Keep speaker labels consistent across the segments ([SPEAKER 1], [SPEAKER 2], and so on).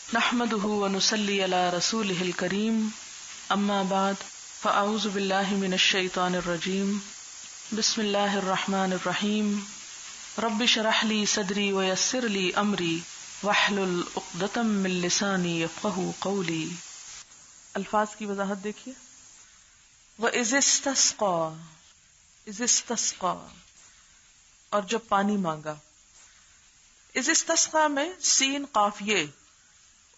[SPEAKER 1] نحمده ونصلي على رسوله الكريم اما بعد فاعوذ بالله من الشيطان الرجيم بسم الله الرحمن الرحيم رب اشرح لي صدري ويسر لي امري واحلل عقدة من لساني يفقهوا قولي. الفاظ کی وضاحت دیکھیے. وَإِذِ اسْتَسْقَى اور جب پانی مانگا. اِذِ اسْتَسْقَى میں سین قاف یہ.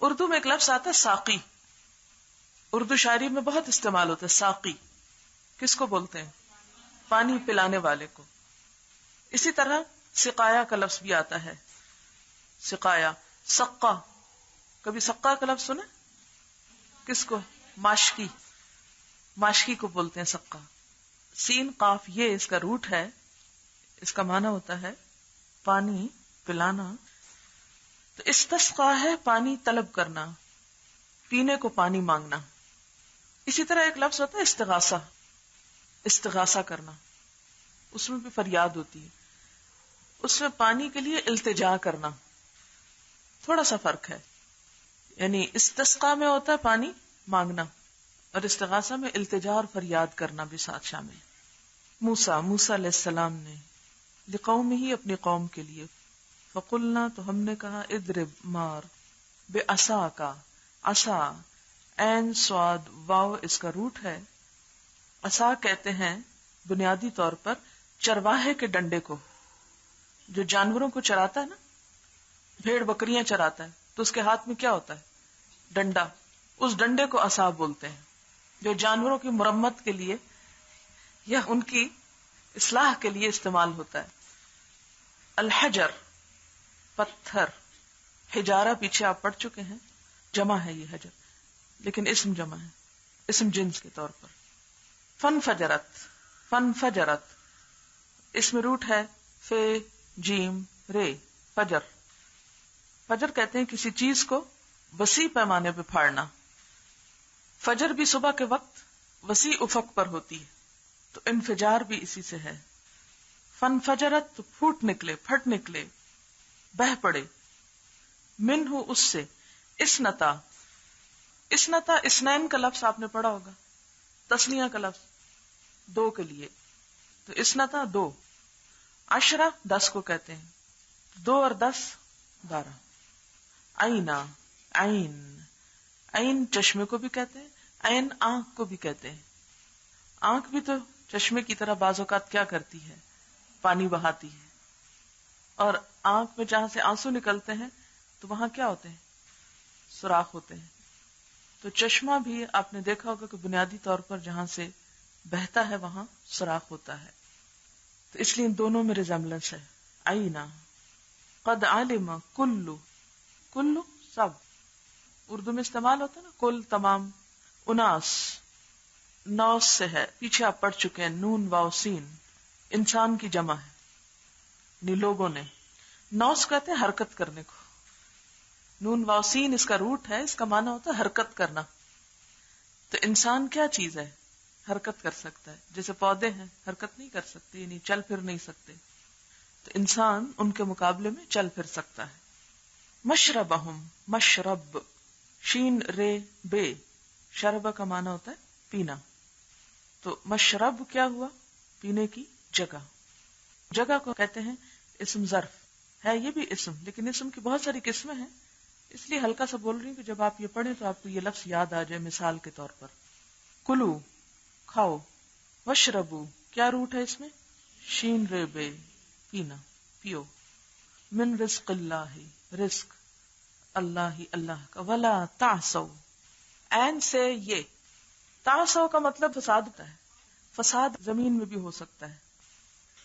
[SPEAKER 1] اردو میں ایک لفظ آتا ہے ساقی. اردو شاعری میں بہت استعمال ہوتا ہے ساقی. کس کو بولتے ہیں؟ پانی پلانے والے کو. اسی طرح سقایا کا لفظ بھی آتا ہے. سقایا سقا. کبھی سقا کا لفظ سنے؟ کس کو؟ ماشکی. ماشکی کو بولتے ہیں سقا. سین قاف یہ اس کا روٹ ہے. اس کا معنی ہوتا ہے پانی پلانا. تو استسقا ہے پانی طلب کرنا، پینے کو پانی مانگنا. اسی طرح ایک لفظ ہوتا ہے استغاثہ. استغاثہ کرنا، اس میں بھی فریاد ہوتی ہے. اس میں پانی کے لیے التجا کرنا. تھوڑا سا فرق ہے. یعنی استسقا میں ہوتا ہے پانی مانگنا، اور استغاثہ میں التجا اور فریاد کرنا بھی ساتھ شامل ہے. موسیٰ علیہ السلام نے لقومہ اپنی قوم کے لیے فقلنا تو ہم نے کہا اضرب مار بعصا کا. عصا عین صاد واو اس کا روٹ ہے. عصا کہتے ہیں بنیادی طور پر چرواہے کے ڈنڈے کو، جو جانوروں کو چراتا ہے نا، بھیڑ بکریاں چراتا ہے تو اس کے ہاتھ میں کیا ہوتا ہے؟ ڈنڈا. اس ڈنڈے کو عصا بولتے ہیں، جو جانوروں کی مرمت کے لیے یا ان کی اصلاح کے لیے استعمال ہوتا ہے. الحجر پتھر. حجارہ پیچھے آپ پڑھ چکے ہیں، جمع ہے یہ حجر، لیکن اسم جمع ہے، اسم جنس کے طور پر. فنفجرت اس میں روٹ ہے فے جیم رے. فجر. فجر کہتے ہیں کسی چیز کو وسیع پیمانے پہ پھاڑنا. فجر بھی صبح کے وقت وسیع افق پر ہوتی ہے، تو انفجار بھی اسی سے ہے. فنفجرت پھوٹ نکلے، پھٹ نکلے، بہ پڑے. من ہو اس سے. اسنتا اسنین کا لفظ آپ نے پڑھا ہوگا، تسنیہ کا لفظ دو کے لیے، تو اسنتا دو. عشرہ 10 کو کہتے ہیں، 2 اور 10 12. عینا عین چشمے کو بھی کہتے ہیں، عین آنکھ کو بھی کہتے ہیں. آنکھ بھی تو چشمے کی طرح بعض اوقات کیا کرتی ہے؟ پانی بہاتی ہے. اور آنکھ میں جہاں سے آنسو نکلتے ہیں تو وہاں کیا ہوتے ہیں؟ سوراخ ہوتے ہیں. تو چشمہ بھی آپ نے دیکھا ہوگا کہ بنیادی طور پر جہاں سے بہتا ہے وہاں سوراخ ہوتا ہے. تو اس لیے ان دونوں میں ریزمبلنس ہے. عینا. قد علم کلو سب اردو میں استعمال ہوتا ہے نا، کل تمام. اناس نوس سے ہے، پیچھے آپ پڑھ چکے ہیں. نون واو سین انسان کی جمع ہے، یعنی لوگوں نے. نوس کہتے ہیں حرکت کرنے کو. نون واو سین اس کا روٹ ہے، اس کا معنی ہوتا ہے حرکت کرنا. تو انسان کیا چیز ہے؟ حرکت کر سکتا ہے. جیسے پودے ہیں حرکت نہیں کر سکتے، یعنی چل پھر نہیں سکتے، تو انسان ان کے مقابلے میں چل پھر سکتا ہے. مشربہم مشرب شین رے بے. شربہ کا معنی ہوتا ہے پینا. تو مشرب کیا ہوا؟ پینے کی جگہ. جگہ کو کہتے ہیں اسم ظرف ہے. یہ بھی اسم، لیکن اسم کی بہت ساری قسمیں ہیں، اس لیے ہلکا سا بول رہی ہوں کہ جب آپ یہ پڑھیں تو آپ کو یہ لفظ یاد آ جائے. مثال کے طور پر کلو کھاؤ. وشربو کیا روٹ ہے اس میں؟ شین رے بے پینا، پیو. من رزق اللہ رزق اللہ اللہ کا. ولا تعصوا عین سے یہ. تعصوا کا مطلب فساد ہوتا ہے. فساد زمین میں بھی ہو سکتا ہے،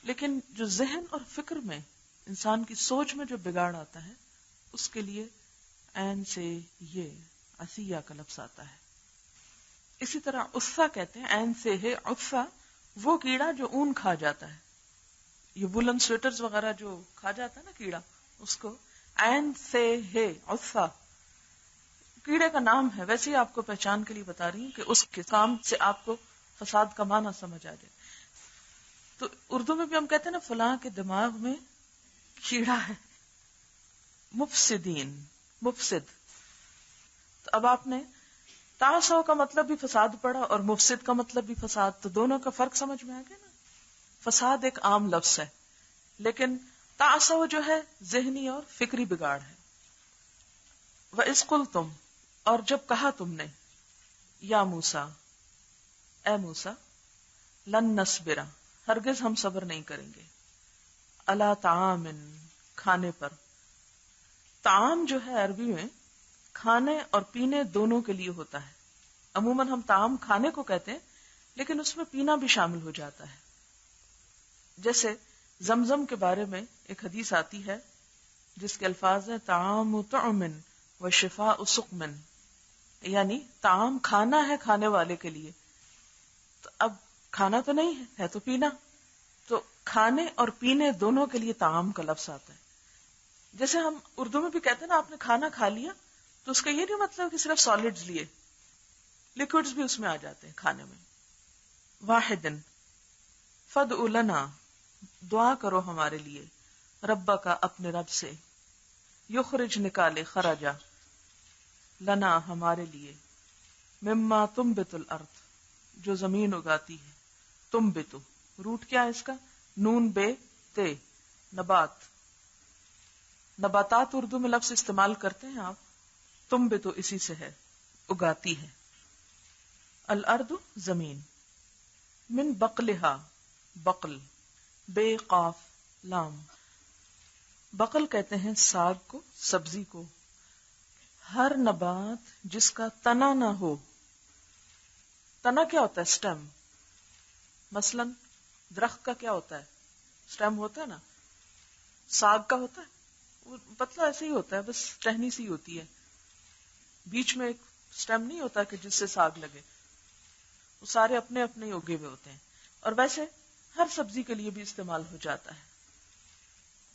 [SPEAKER 1] لیکن جو ذہن اور فکر میں انسان کی سوچ میں جو بگاڑ آتا ہے اس کے لیے عین سے یہ عصیہ کا لفظ آتا ہے. اسی طرح عصا کہتے ہیں، عین سے ہے عصا وہ کیڑا جو اون کھا جاتا ہے. یہ وولن سویٹرز وغیرہ جو کھا جاتا ہے نا کیڑا، اس کو عین سے ہے عصا. کیڑے کا نام ہے، ویسے ہی آپ کو پہچان کے لیے بتا رہی ہوں کہ اس کے کام سے آپ کو فساد کا معنی سمجھ آ جائے. تو اردو میں بھی ہم کہتے ہیں نا فلاں کے دماغ میں کیڑا ہے. مفسدین مفسد اب آپ نے تعصوا کا مطلب بھی فساد پڑھا اور مفسد کا مطلب بھی فساد، تو دونوں کا فرق سمجھ میں آ گیا نا. فساد ایک عام لفظ ہے، لیکن تعصوا جو ہے ذہنی اور فکری بگاڑ ہے. وَإِذْ قُلْتُمْ، اور جب کہا تم نے، یا موسیٰ، اے موسیٰ، لن نصبر، ہرگز ہم صبر نہیں کریں گے، علی طعام، کھانے پر. طعام جو ہے عربی میں کھانے اور پینے دونوں کے لیے ہوتا ہے. عموماً ہم طعام کھانے کو کہتے ہیں، لیکن اس میں پینا بھی شامل ہو جاتا ہے. جیسے زمزم کے بارے میں ایک حدیث آتی ہے جس کے الفاظ ہیں طعام طعم و شفاء سقم، یعنی طعام کھانا ہے کھانے والے کے لیے. تو اب کھانا تو نہیں ہے تو پینا، تو کھانے اور پینے دونوں کے لیے طعام کا لفظ آتا ہے. جیسے ہم اردو میں بھی کہتے ہیں نا آپ نے کھانا کھا لیا، تو اس کا یہ نہیں مطلب کہ صرف سالڈز لیے، لیکوڈز بھی اس میں آ جاتے ہیں کھانے میں. واحدن فدع لنا، دعا کرو ہمارے لیے، ربک، اپنے رب سے، یخرج، نکالے، خرجا، لنا، ہمارے لیے، مما تنبت الارض، جو زمین اگاتی ہے. تنبت، روٹ کیا ہے اس کا؟ نون بے تے، نبات. نباتات اردو میں لفظ استعمال کرتے ہیں آپ، تنبت اسی سے ہے، اگاتی ہے. الارض، زمین. من بقلہا، بقل، بے قاف لام. بقل کہتے ہیں ساگ کو، سبزی کو. ہر نبات جس کا تنا نہ ہو. تنا کیا ہوتا ہے؟ سٹیم. مثلا درخت کا کیا ہوتا ہے؟ سٹیم ہوتا ہے نا. ساگ کا ہوتا ہے وہ پتلا ایسے ہی ہوتا ہے، بس ٹہنی سی ہوتی ہے، بیچ میں ایک سٹیم نہیں ہوتا کہ جس سے ساگ لگے. وہ سارے اپنے اپنے ہی اگے ہوئے ہوتے ہیں. اور ویسے ہر سبزی کے لیے بھی استعمال ہو جاتا ہے.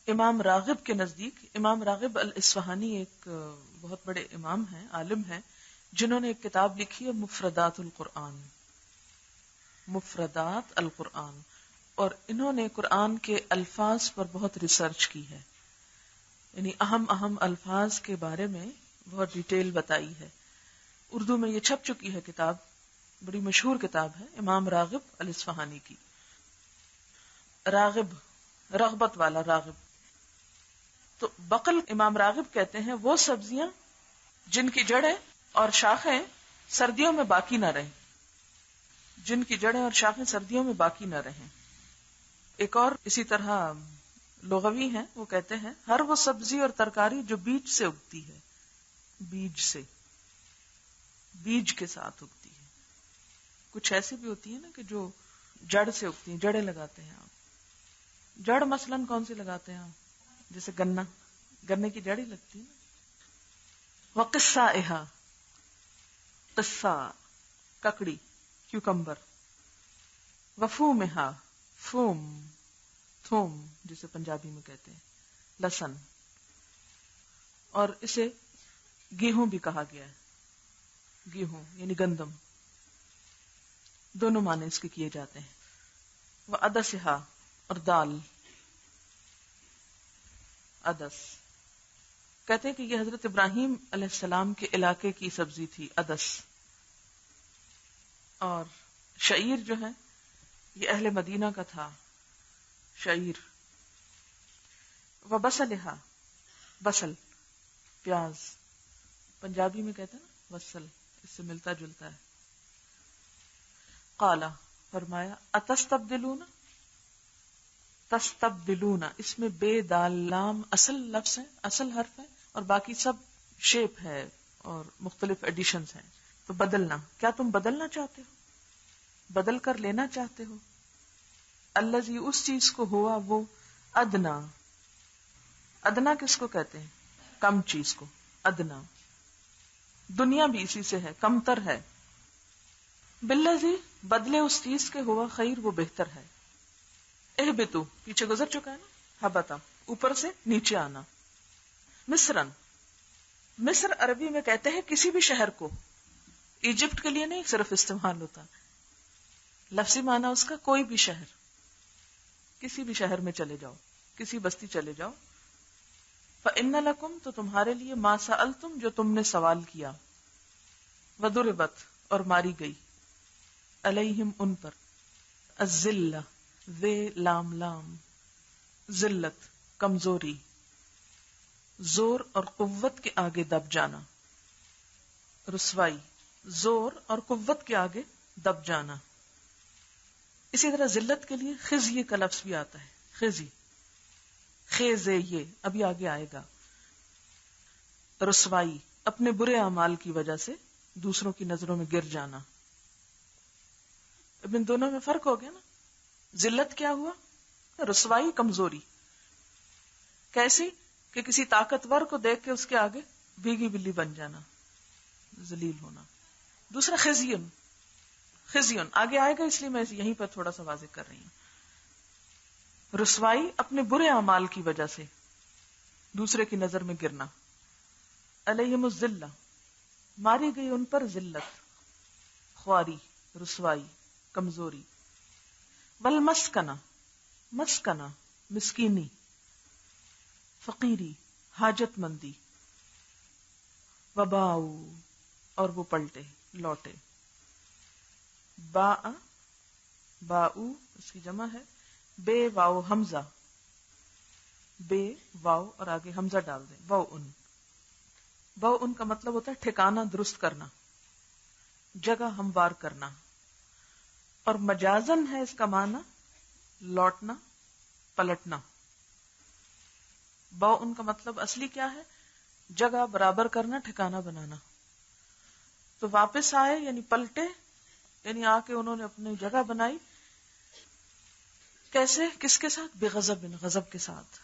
[SPEAKER 1] امام راغب کے نزدیک، امام راغب الاصفہانی ایک بہت بڑے امام ہیں، عالم ہیں، جنہوں نے ایک کتاب لکھی ہے مفردات القرآن. مفردات القرآن. اور انہوں نے قرآن کے الفاظ پر بہت ریسرچ کی ہے، یعنی اہم اہم الفاظ کے بارے میں بہت ڈیٹیل بتائی ہے. اردو میں یہ چھپ چکی ہے کتاب، بڑی مشہور کتاب ہے امام راغب الاصفہانی کی. راغب، رغبت والا، راغب. تو بقل امام راغب کہتے ہیں وہ سبزیاں جن کی جڑیں اور شاخیں سردیوں میں باقی نہ رہیں، جن کی جڑیں اور شاخیں سردیوں میں باقی نہ رہیں. ایک اور اسی طرح لغوی ہیں، وہ کہتے ہیں ہر وہ سبزی اور ترکاری جو بیج سے اگتی ہے، بیج سے، بیج کے ساتھ اگتی ہے. کچھ ایسی بھی ہوتی ہے نا کہ جو جڑ سے اگتی ہیں، جڑیں لگاتے ہیں آپ. جڑ مثلاً کون سی لگاتے ہیں آپ؟ جیسے گنا، گنے کی جڑ ہی لگتی ہے نا. وقصائها، قصہ، ککڑی، کیوکمبر. وفومها، فوم، تھوم جسے پنجابی میں کہتے ہیں، لہسن. اور اسے گیہوں بھی کہا گیا ہے، گیہوں یعنی گندم. دونوں معنی اس کے کیے جاتے ہیں. وعدسها، اور دال، عدس. کہتے ہیں کہ یہ حضرت ابراہیم علیہ السلام کے علاقے کی سبزی تھی، عدس. اور شعیر جو ہے یہ اہل مدینہ کا تھا، شعیر. وبصلھا، بصل، پیاز، پنجابی میں کہتے ہیں نا وصل، اس سے ملتا جلتا ہے. قالا، فرمایا، اتستبدلون، تستبدلون، اس میں بے دال لام اصل لفظ ہے، اصل حرف ہے، اور باقی سب شیپ ہے اور مختلف ایڈیشنز ہیں. تو بدلنا، کیا تم بدلنا چاہتے ہو، بدل کر لینا چاہتے ہو. الذی، اس چیز کو، ہوا وہ، ادنا. ادنا کس کو کہتے ہیں؟ کم چیز کو، ادنا. دنیا بھی اسی سے ہے، کمتر ہے. بالذی، بدلے اس چیز کے، ہوا خیر، وہ بہتر ہے. اہبتو، پیچھے گزر چکا ہے نا، ہبتا، اوپر سے نیچے آنا. مصرن، مصر عربی میں کہتے ہیں کسی بھی شہر کو، ایجپٹ کے لیے نہیں صرف استعمال ہوتا، لفظی معنی اس کا کوئی بھی شہر. کسی بھی شہر میں چلے جاؤ، کسی بستی چلے جاؤ. فإن لکم، تو تمہارے لیے، ما سألتم، جو تم نے سوال کیا. وضربت اور ماری گئی، علیہم ان پر، الذلہ ذے لام لام، ذلت کمزوری، زور اور قوت کے آگے دب جانا، رسوائی زور اور قوت کے آگے دب جانا. اسی طرح ذلت کے لیے خزی کا لفظ بھی آتا ہے، خزی، خیزے، یہ ابھی آگے آئے گا. رسوائی اپنے برے اعمال کی وجہ سے دوسروں کی نظروں میں گر جانا. اب ان دونوں میں فرق ہو گیا نا. ذلت کیا ہوا؟ رسوائی، کمزوری. کیسی؟ کہ کسی طاقتور کو دیکھ کے اس کے آگے بھیگی بلی بن جانا، ذلیل ہونا. دوسرا خزیون، خزیون آگے آئے گا، اس لیے میں یہیں پر تھوڑا سا واضح کر رہی ہوں. رسوائی اپنے برے اعمال کی وجہ سے دوسرے کی نظر میں گرنا. علیہم الذلہ ماری گئی ان پر ذلت، خواری، رسوائی، کمزوری. والمسکنہ مسکنہ مسکینی، فقیری حاجت مندی. وباؤ اور وہ پلٹے لوٹے. باء باؤ اس کی جمع ہے، بے واؤ حمزہ، بے واؤ اور آگے حمزہ ڈال دیں، واؤ ان. واؤ ان کا مطلب ہوتا ہے ٹھکانہ درست کرنا، جگہ ہموار کرنا. اور مجازن ہے اس کا معنی لوٹنا، پلٹنا. باؤ ان کا مطلب اصلی کیا ہے؟ جگہ برابر کرنا، ٹھکانہ بنانا. تو واپس آئے یعنی پلٹے، یعنی آ کے انہوں نے اپنی جگہ بنائی. کیسے؟ کس کے ساتھ؟ بغضب، غضب کے ساتھ.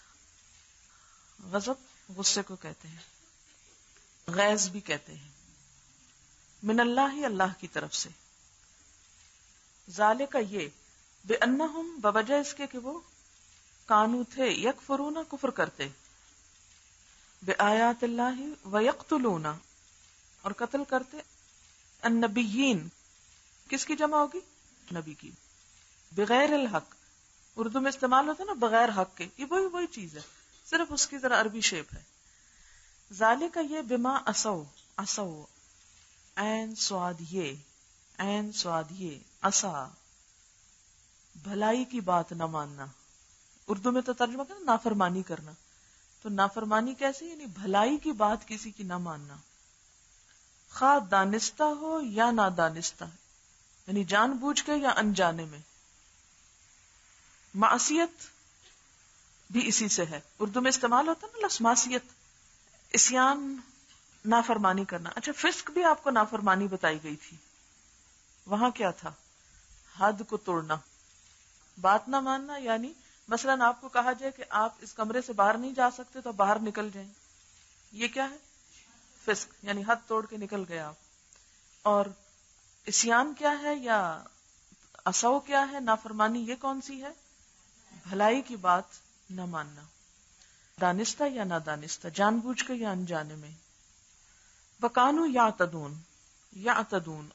[SPEAKER 1] غضب غصے کو کہتے ہیں، غیظ بھی کہتے ہیں. من اللہ اللہ کی طرف سے. ذالک یہ، بانہم بوجہ اس کے کہ وہ کانو تھے، یکفرون کفر کرتے، بآیات اللہ ویقتلون اور قتل کرتے، النبیین کس کی جمع ہوگی؟ نبی کی. بغیر الحق اردو میں استعمال ہوتا ہے نا، بغیر حق کے، یہ وہی چیز ہے، صرف اس کی ذرا عربی شیپ ہے. ذالک یہ، بما عصوا، عصوا عین سواد یہ، عین سواد یہ، عصا بھلائی کی بات نہ ماننا. اردو میں تو ترجمہ کرنا نافرمانی کرنا. تو نافرمانی کیسے؟ یعنی بھلائی کی بات کسی کی نہ ماننا، خواہ دانستہ ہو یا نادانستہ، یعنی جان بوجھ کے یا انجانے میں. معصیت بھی اسی سے ہے، اردو میں استعمال ہوتا ہے نا لفظ معصیت، عصیان، نافرمانی کرنا. اچھا، فسق بھی آپ کو نافرمانی بتائی گئی تھی. وہاں کیا تھا؟ حد کو توڑنا، بات نہ ماننا. یعنی مثلاً آپ کو کہا جائے کہ آپ اس کمرے سے باہر نہیں جا سکتے تو باہر نکل جائیں، یہ کیا ہے؟ فسق، یعنی حد توڑ کے نکل گئے آپ. اور عصیان کیا ہے یا عصو کیا ہے؟ نافرمانی یہ کون سی ہے؟ بھلائی کی بات نہ ماننا، دانستہ یا نادانستہ، جان بوجھ کے یا انجانے میں. وکانو یعتدون، یعتدون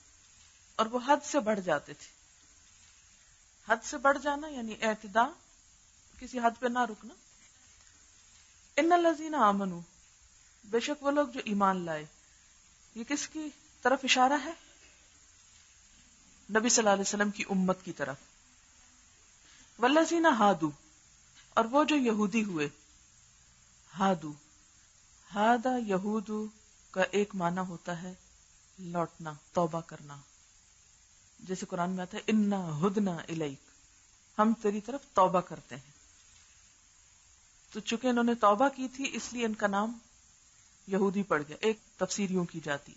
[SPEAKER 1] اور وہ حد سے بڑھ جاتے تھے. حد سے بڑھ جانا یعنی اعتداء، کسی حد پہ نہ رکنا. ان الذین آمنوا بے شک وہ لوگ جو ایمان لائے. یہ کس کی طرف اشارہ ہے؟ نبی صلی اللہ علیہ وسلم کی امت کی طرف. والذین ہادو اور وہ جو یہودی ہوئے. ہادو، ہادا یہودو کا ایک معنی ہوتا ہے لوٹنا، توبہ کرنا. جیسے قرآن میں آتا ہے انا ہدنا الیک، ہم تیری طرف توبہ کرتے ہیں. تو چونکہ انہوں نے توبہ کی تھی اس لیے ان کا نام یہودی پڑ گیا. ایک تفسیر یوں کی جاتی،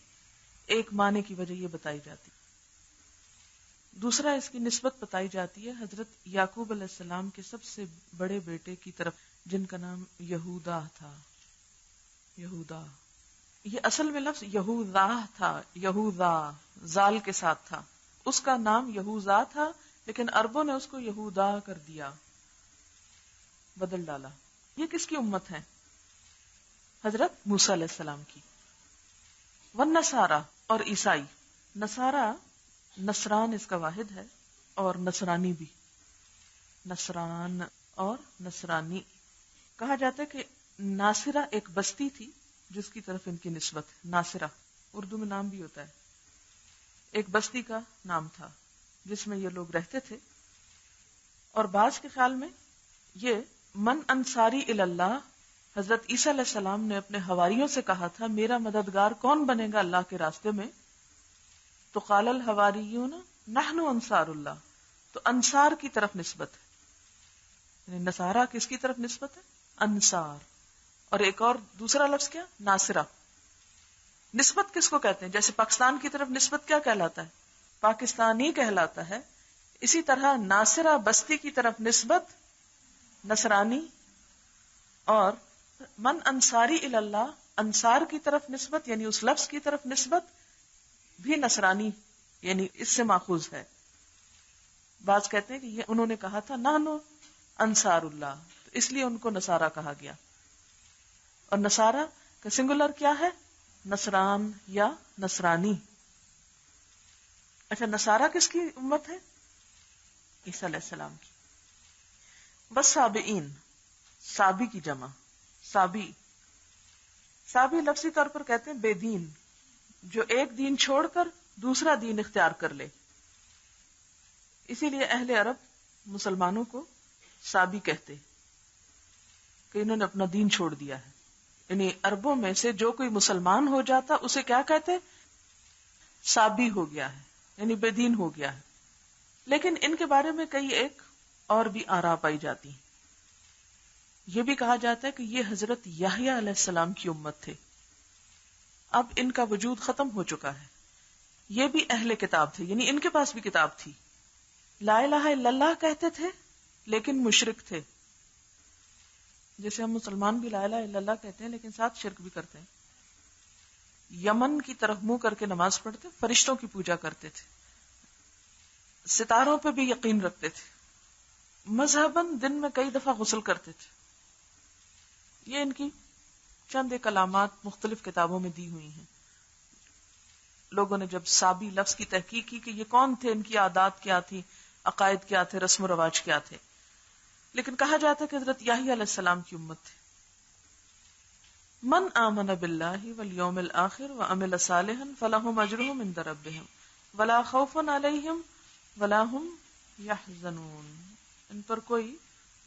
[SPEAKER 1] ایک معنی کی وجہ یہ بتائی جاتی. دوسرا اس کی نسبت بتائی جاتی ہے حضرت یعقوب علیہ السلام کے سب سے بڑے بیٹے کی طرف جن کا نام یہودا تھا. یہودا، یہ اصل میں لفظ یہودا تھا، یہودا زال کے ساتھ تھا. اس کا نام یہوذا تھا لیکن عربوں نے اس کو یہودا کر دیا، بدل ڈالا. یہ کس کی امت ہے؟ حضرت موسیٰ علیہ السلام کی. والنصارى اور عیسائی. نصارہ نصران اس کا واحد ہے اور نصرانی بھی. نصران اور نصرانی کہا جاتا ہے کہ ناصرہ ایک بستی تھی جس کی طرف ان کی نسبت ہے. ناصرہ اردو میں نام بھی ہوتا ہے. ایک بستی کا نام تھا جس میں یہ لوگ رہتے تھے، اور بعض کے خیال میں یہ من انصاری اللہ، حضرت عیسیٰ علیہ السلام نے اپنے حواریوں سے کہا تھا میرا مددگار کون بنے گا اللہ کے راستے میں؟ تو قال الحواریون نحن انصار اللہ، تو انصار کی طرف نسبت ہے، یعنی نصارہ کس کی طرف نسبت ہے؟ انصار. اور ایک اور دوسرا لفظ کیا؟ ناصرہ. نسبت کس کو کہتے ہیں؟ جیسے پاکستان کی طرف نسبت کیا کہلاتا ہے؟ پاکستانی کہلاتا ہے. اسی طرح ناصرہ بستی کی طرف نسبت نصرانی، اور من انصاری اللہ، انصار کی طرف نسبت یعنی اس لفظ کی طرف نسبت بھی نصرانی، یعنی اس سے ماخوذ ہے. بعض کہتے ہیں کہ یہ انہوں نے کہا تھا نحن انصار اللہ، تو اس لیے ان کو نصارہ کہا گیا. اور نصارہ کا سنگولر کیا ہے؟ نصران یا نصرانی. اچھا، نصارہ کس کی امت ہے؟ عیسیٰ علیہ السلام کی. بس سابعین، سابی کی جمع سابی. سابی لفظی طور پر کہتے ہیں بے دین، جو ایک دین چھوڑ کر دوسرا دین اختیار کر لے. اسی لیے اہل عرب مسلمانوں کو سابی کہتے کہ انہوں نے اپنا دین چھوڑ دیا ہے. یعنی عربوں میں سے جو کوئی مسلمان ہو جاتا اسے کیا کہتے؟ سابی ہو گیا ہے، یعنی بے دین ہو گیا ہے. لیکن ان کے بارے میں کئی ایک اور بھی آراء پائی جاتی ہیں. یہ بھی کہا جاتا ہے کہ یہ حضرت یحییٰ علیہ السلام کی امت تھے، اب ان کا وجود ختم ہو چکا ہے. یہ بھی اہل کتاب تھے، یعنی ان کے پاس بھی کتاب تھی. لا الہ الا اللہ کہتے تھے لیکن مشرک تھے. جیسے ہم مسلمان بھی لا الہ الا اللہ کہتے ہیں لیکن ساتھ شرک بھی کرتے ہیں. یمن کی طرف منہ کر کے نماز پڑھتے، فرشتوں کی پوجا کرتے تھے، ستاروں پہ بھی یقین رکھتے تھے، مذہباً دن میں کئی دفعہ غسل کرتے تھے. یہ ان کی چند ایک علامات مختلف کتابوں میں دی ہوئی ہیں. لوگوں نے جب سابی لفظ کی تحقیق کی کہ یہ کون تھے، ان کی عادات کیا تھی، عقائد کیا تھے، رسم و رواج کیا تھے، لیکن کہا جاتا ہے کہ حضرت یحییٰ علیہ السلام کی امت تھے. من آمن باللہ والیوم الآخر وعمل صالحا فلہم اجرہم عند ربہم ولا خوف علیہم ولا ہم یحزنون. ان پر کوئی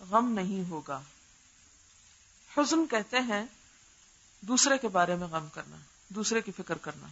[SPEAKER 1] غم نہیں ہوگا. حزن کہتے ہیں دوسرے کے بارے میں غم کرنا، دوسرے کی فکر کرنا.